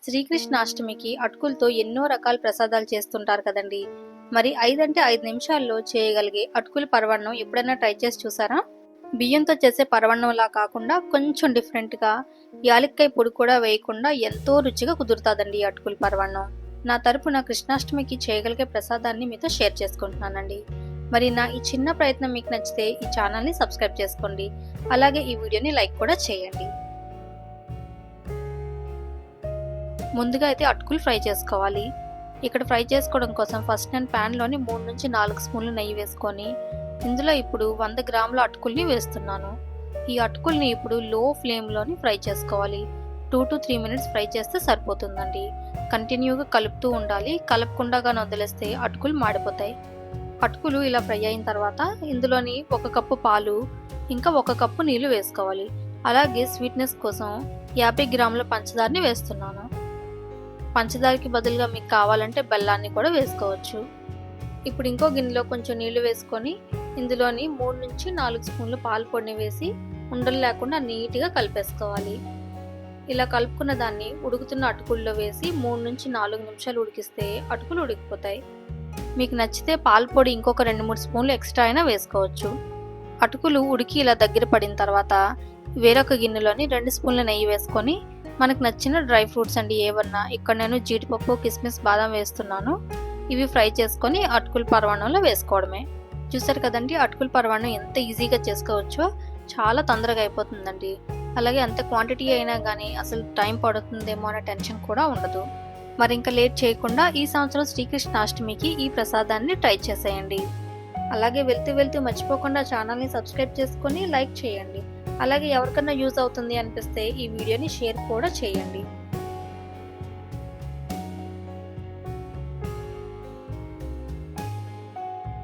శ్రీకృష్ణాష్టమికి అటుకులతో ఎన్నో రకాల ప్రసాదాలు చేస్తుంటారు కదండి. మరి 5 అంటే 5 నిమిషాల్లో చేయగలిగే అటుకుల పరమాన్నం ఎప్పుడైనా ట్రై చేసి చూసారా? బియ్యంతో చేసే పరమాన్నంలా కాకుండా కొంచెం డిఫరెంట్గా యాలక్కాయ పొడి కూడా వేయకుండా ఎంతో రుచిగా కుదురుతాదండి ఈ అటుకుల పరమాన్నం. నా తరపున కృష్ణాష్టమికి చేయగలిగే ప్రసాదాన్ని మీతో షేర్ చేసుకుంటున్నానండి. మరి నా ఈ చిన్న ప్రయత్నం మీకు నచ్చితే ఈ ఛానల్ని సబ్స్క్రైబ్ చేసుకోండి. అలాగే ఈ వీడియోని లైక్ కూడా చేయండి. ముందుగా అయితే అటుకులు ఫ్రై చేసుకోవాలి. ఇక్కడ ఫ్రై చేసుకోవడం కోసం ఫస్ట్ నేను ప్యాన్లోని 3 నుంచి 4 స్పూన్లు నెయ్యి వేసుకొని ఇందులో ఇప్పుడు 100 గ్రాముల అటుకుల్ని వేస్తున్నాను. ఈ అటుకుల్ని ఇప్పుడు లో ఫ్లేమ్లోని ఫ్రై చేసుకోవాలి. 2 to 3 మినిట్స్ ఫ్రై చేస్తే సరిపోతుందండి. కంటిన్యూగా కలుపుతూ ఉండాలి. కలపకుండా వదిలేస్తే అటుకులు మాడిపోతాయి. అటుకులు ఇలా ఫ్రై అయిన తర్వాత ఇందులోని 1 కప్పు పాలు ఇంకా 1 కప్పు నీళ్లు వేసుకోవాలి. అలాగే స్వీట్నెస్ కోసం 50 గ్రాముల పంచదారని వేస్తున్నాను. పంచదారకి బదులుగా మీకు కావాలంటే బెల్లాన్ని కూడా వేసుకోవచ్చు. ఇప్పుడు ఇంకో గిన్నెలో కొంచెం నీళ్లు వేసుకొని ఇందులోని 3 నుంచి 4 స్పూన్లు పాల పొడిని వేసి ఉండలు లేకుండా నీట్గా కలిపేసుకోవాలి. ఇలా కలుపుకున్న దాన్ని ఉడుకుతున్న అటుకుల్లో వేసి 3 నుంచి 4 నిమిషాలు ఉడికిస్తే అటుకులు ఉడికిపోతాయి. మీకు నచ్చితే పాల పొడి ఇంకొక 2-3 స్పూన్లు ఎక్స్ట్రా అయినా వేసుకోవచ్చు. అటుకులు ఉడికి ఇలా దగ్గర పడిన తర్వాత వేరొక గిన్నెలోని 2 స్పూన్ల నెయ్యి వేసుకొని మనకు నచ్చిన డ్రై ఫ్రూట్స్ అండి ఏవన్నా, ఇక్కడ నేను జీడిపప్పు, కిస్మిస్, బాదం వేస్తున్నాను. ఇవి ఫ్రై చేసుకొని అటుకుల పరమాన్నంలో వేసుకోవడమే. చూసారు కదండి, అటుకుల పరమాన్నం ఎంత ఈజీగా చేసుకోవచ్చో. చాలా తొందరగా అయిపోతుందండి. అలాగే అంత క్వాంటిటీ అయినా కానీ అసలు టైం పడుతుందేమో అనే టెన్షన్ కూడా ఉండదు. మరి ఇంకా లేట్ చేయకుండా ఈ సంవత్సరం శ్రీకృష్ణాష్టమికి ఈ ప్రసాదాన్ని ట్రై చేసేయండి. అలాగే వెళ్తూ మర్చిపోకుండా ఛానల్ని సబ్స్క్రైబ్ చేసుకొని లైక్ చేయండి. అలాగే ఎవరికన్నా యూజ్ అవుతుంది అనిపిస్తే ఈ వీడియోని షేర్ కూడా చేయండి.